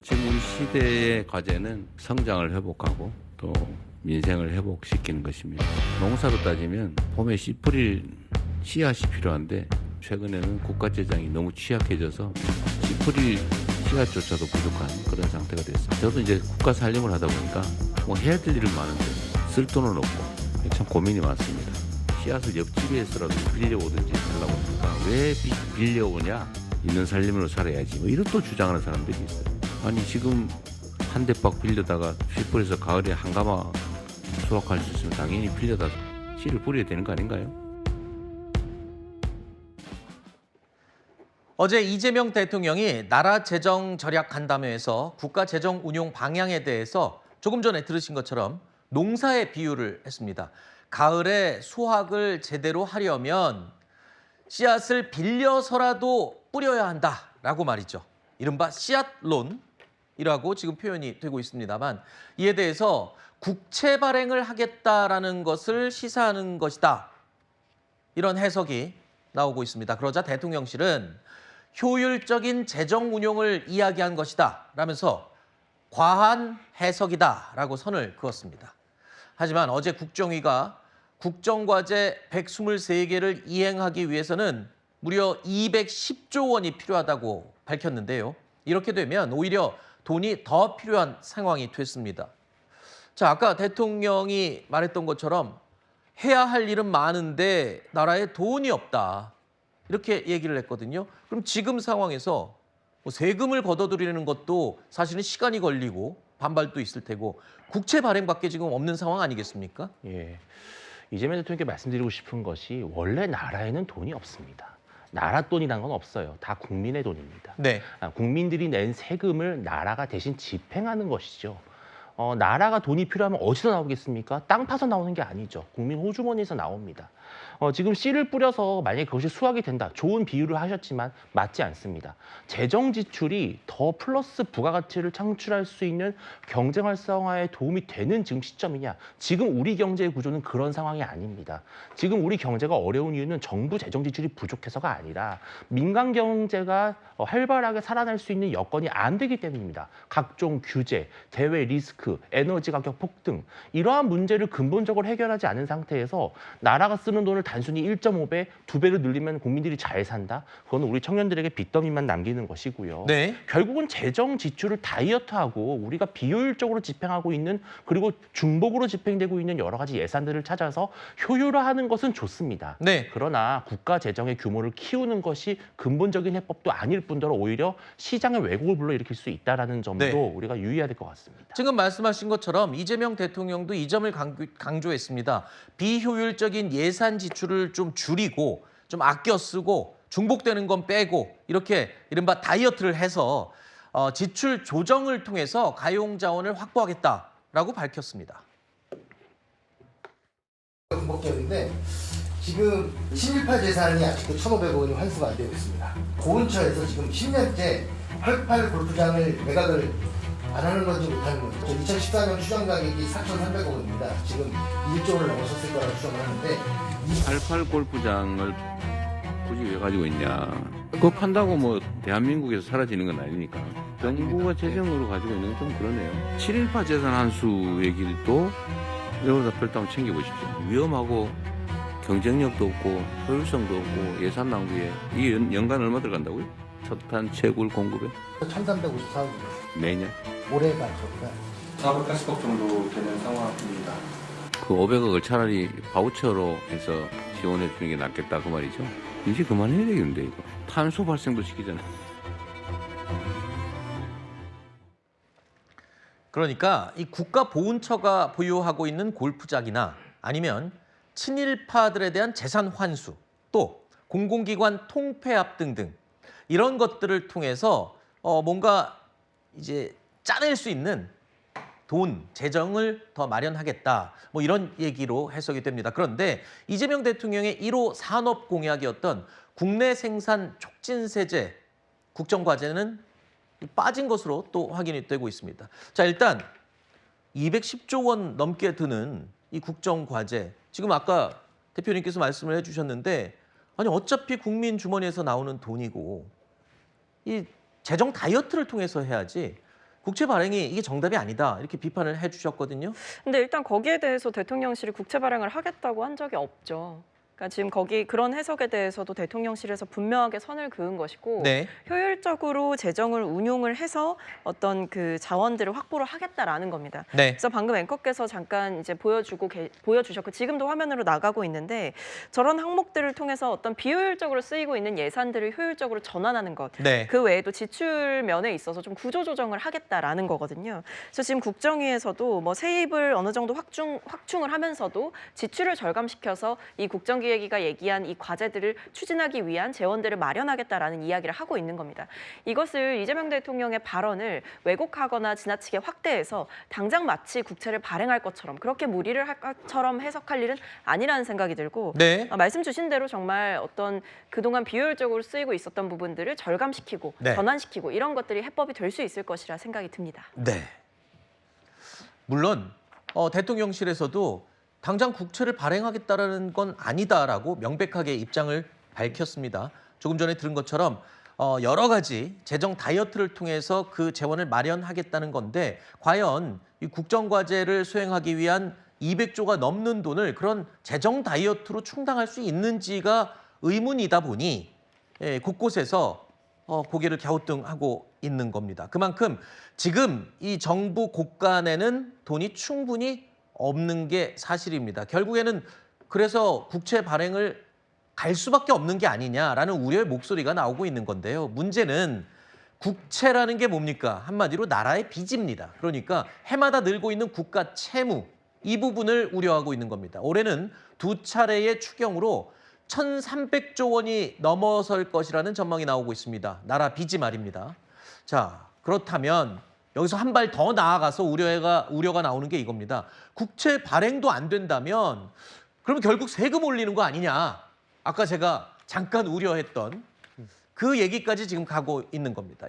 지금 우리 시대의 과제는 성장을 회복하고 또 민생을 회복시키는 것입니다. 농사로 따지면 봄에 씨 뿌릴 씨앗이 필요한데 최근에는 국가재정이 너무 취약해져서 씨 뿌릴 씨앗조차도 부족한 그런 상태가 됐어요. 저도 이제 국가 살림을 하다 보니까 뭐 해야 될 일은 많은데 쓸 돈은 없고 참 고민이 많습니다. 씨앗을 옆집에서라도 빌려오든지 하려고 하니까 왜 빌려오냐? 있는 살림으로 살아야지. 뭐 이런 또 주장하는 사람들이 있어요. 아니 지금 한 대박 빌려다가 씨 뿌려서 가을에 한 가마 수확할 수 있으면 당연히 빌려다 씨를 뿌려야 되는 거 아닌가요? 어제 이재명 대통령이 나라 재정 절약 간담회에서 국가 재정 운용 방향에 대해서 조금 전에 들으신 것처럼 농사에 비유를 했습니다. 가을에 수확을 제대로 하려면 씨앗을 빌려서라도 뿌려야 한다라고 말이죠. 이른바 씨앗론이라고 지금 표현이 되고 있습니다만 이에 대해서 국채 발행을 하겠다라는 것을 시사하는 것이다. 이런 해석이 나오고 있습니다. 그러자 대통령실은 효율적인 재정 운용을 이야기한 것이다 라면서 과한 해석이다라고 선을 그었습니다. 하지만 어제 국정위가 국정과제 123개를 이행하기 위해서는 무려 210조 원이 필요하다고 밝혔는데요. 이렇게 되면 오히려 돈이 더 필요한 상황이 됐습니다. 자, 아까 대통령이 말했던 것처럼 해야 할 일은 많은데 나라에 돈이 없다. 이렇게 얘기를 했거든요. 그럼 지금 상황에서 뭐 세금을 걷어들이는 것도 사실은 시간이 걸리고 반발도 있을 테고 국채 발행밖에 지금 없는 상황 아니겠습니까? 예. 이재명 대통령께 말씀드리고 싶은 것이 원래 나라에는 돈이 없습니다. 나라 돈이란 건 없어요. 다 국민의 돈입니다. 네. 국민들이 낸 세금을 나라가 대신 집행하는 것이죠. 나라가 돈이 필요하면 어디서 나오겠습니까? 땅 파서 나오는 게 아니죠. 국민 호주머니에서 나옵니다. 지금 씨를 뿌려서 만약에 그것이 수확이 된다. 좋은 비유를 하셨지만 맞지 않습니다. 재정 지출이 더 플러스 부가가치를 창출할 수 있는 경제 활성화에 도움이 되는 지금 시점이냐. 지금 우리 경제의 구조는 그런 상황이 아닙니다. 지금 우리 경제가 어려운 이유는 정부 재정 지출이 부족해서가 아니라 민간 경제가 활발하게 살아날 수 있는 여건이 안 되기 때문입니다. 각종 규제, 대외 리스크, 에너지 가격 폭등 이러한 문제를 근본적으로 해결하지 않은 상태에서 나라가 쓰는 돈을 단순히 1.5배, 2배로 늘리면 국민들이 잘 산다? 그건 우리 청년들에게 빚더미만 남기는 것이고요. 네. 결국은 재정 지출을 다이어트하고 우리가 비효율적으로 집행하고 있는 그리고 중복으로 집행되고 있는 여러 가지 예산들을 찾아서 효율화하는 것은 좋습니다. 네. 그러나 국가 재정의 규모를 키우는 것이 근본적인 해법도 아닐 뿐더러 오히려 시장의 왜곡을 불러일으킬 수 있다는 점도 네. 우리가 유의해야 될 것 같습니다. 지금 말씀하신 것처럼 이재명 대통령도 이 점을 강조했습니다. 비효율적인 예산 지출을 좀 줄이고 좀 아껴 쓰고 중복되는 건 빼고 이렇게 이른바 다이어트를 해서 지출 조정을 통해서 가용 자원을 확보하겠다라고 밝혔습니다. 공복계획인데 지금 친일파 재산이 아직도 1,500원이 환수가 안 되고 있습니다. 고은처에서 지금 10년째 88 골프장을 매각을 안 하는 건지 못하는 건지 2014년 추정 가격이 4,300억 원입니다. 지금 1조 원을 넘어섰을 거라고 추정을 하는데 88 골프장을 굳이 왜 가지고 있냐. 그거 판다고 뭐 대한민국에서 사라지는 건 아니니까. 정부가 재정으로 가지고 있는 건 좀 그러네요. 친일파 재산 환수 얘기도 여기다 별도 한번 챙겨보십시오. 위험하고 경쟁력도 없고 효율성도 없고 예산 낭비에 이게 연간 얼마 들어간다고요? 석탄 채굴 공급에 1,354억입니다. 매년 올해가 그렇고요. 480억 정도 되는 상황입니다. 그 500억을 차라리 바우처로 해서 지원해 주는 게 낫겠다 그 말이죠. 이제 그만해야 되겠는데 이거 탄소 발생도 시키잖아요. 그러니까 이 국가보훈처가 보유하고 있는 골프장이나 아니면 친일파들에 대한 재산 환수, 또 공공기관 통폐합 등등 이런 것들을 통해서 뭔가 이제 짜낼 수 있는 돈, 재정을 더 마련하겠다. 뭐 이런 얘기로 해석이 됩니다. 그런데 이재명 대통령의 1호 산업 공약이었던 국내 생산 촉진세제 국정과제는 빠진 것으로 또 확인이 되고 있습니다. 자, 일단 210조 원 넘게 드는 이 국정과제. 지금 아까 대표님께서 말씀을 해주셨는데 아니 어차피 국민 주머니에서 나오는 돈이고 이 재정 다이어트를 통해서 해야지 국채 발행이 이게 정답이 아니다 이렇게 비판을 해주셨거든요. 근데 일단 거기에 대해서 대통령실이 국채 발행을 하겠다고 한 적이 없죠. 그러니까 지금 거기 그런 해석에 대해서도 대통령실에서 분명하게 선을 그은 것이고 네. 효율적으로 재정을 운용을 해서 어떤 그 자원들을 확보를 하겠다라는 겁니다. 네. 그래서 방금 앵커께서 잠깐 이제 보여주셨고 지금도 화면으로 나가고 있는데 저런 항목들을 통해서 어떤 비효율적으로 쓰이고 있는 예산들을 효율적으로 전환하는 것. 네. 그 외에도 지출 면에 있어서 좀 구조 조정을 하겠다라는 거거든요. 그래서 지금 국정위에서도 뭐 세입을 어느 정도 확충을 하면서도 지출을 절감시켜서 이 국정기획위가 얘기한 이 과제들을 추진하기 위한 재원들을 마련하겠다라는 이야기를 하고 있는 겁니다. 이것을 이재명 대통령의 발언을 왜곡하거나 지나치게 확대해서 당장 마치 국채를 발행할 것처럼 그렇게 무리를 할 것처럼 해석할 일은 아니라는 생각이 들고 네. 말씀 주신 대로 정말 어떤 그동안 비효율적으로 쓰이고 있었던 부분들을 절감시키고 네. 전환시키고 이런 것들이 해법이 될 수 있을 것이라 생각이 듭니다. 네. 물론 대통령실에서도 당장 국채를 발행하겠다라는 건 아니다라고 명백하게 입장을 밝혔습니다. 조금 전에 들은 것처럼 여러 가지 재정 다이어트를 통해서 그 재원을 마련하겠다는 건데 과연 이 국정과제를 수행하기 위한 200조가 넘는 돈을 그런 재정 다이어트로 충당할 수 있는지가 의문이다 보니 곳곳에서 고개를 갸우뚱하고 있는 겁니다. 그만큼 지금 이 정부 곳간에는 돈이 충분히 없는 게 사실입니다. 결국에는 그래서 국채 발행을 갈 수밖에 없는 게 아니냐라는 우려의 목소리가 나오고 있는 건데요. 문제는 국채라는 게 뭡니까? 한마디로 나라의 빚입니다. 그러니까 해마다 늘고 있는 국가 채무, 이 부분을 우려하고 있는 겁니다. 올해는 두 차례의 추경으로 1,300조 원이 넘어설 것이라는 전망이 나오고 있습니다. 나라 빚이 말입니다. 자, 그렇다면 여기서 한 발 더 나아가서 우려가 나오는 게 이겁니다. 국채 발행도 안 된다면 그러면 결국 세금 올리는 거 아니냐. 아까 제가 잠깐 우려했던 그 얘기까지 지금 가고 있는 겁니다.